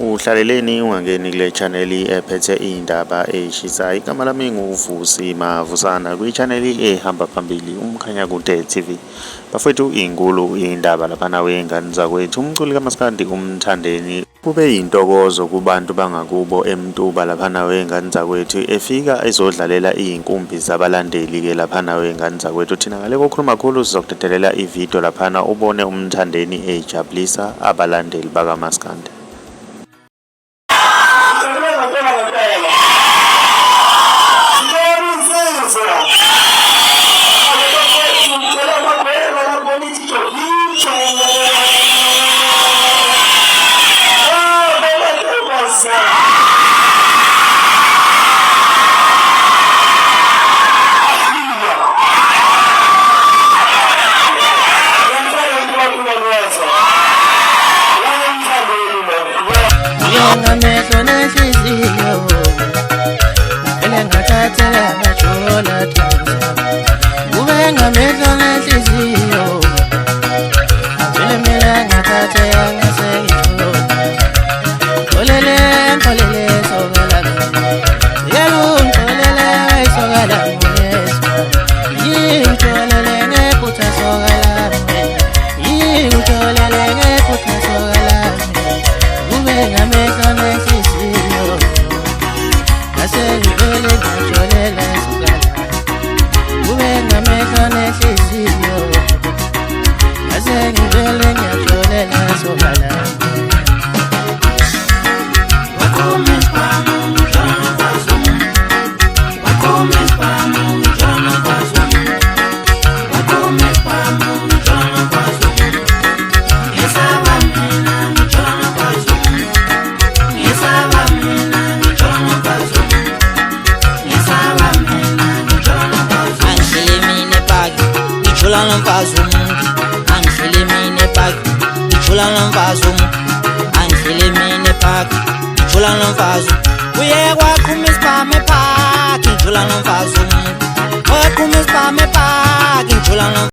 Uhlaleleni ungangeni kule channel ephethe indaba eshisayo. Igama lami nguVusi Mavusana kwi-channel ehamba phambili Umkhanya Kude TV. Bafowethu inkulu indaba lapha wey'ngane zakwethu. Umculi kaMaskandi uMthandeni kube yintokozo kubantu bangakubo eMtuba lapha wey'ngane zakwethu efika ezodlalela iy'nkumbi zabalandeli-ke lapha wey'ngane zakwethu. Thina ngale kokhuluma kakhulu sizokudedelela ividiyo lapha ubone uMthandeni ejabulisa abalandeli bakaMaskandi. Uye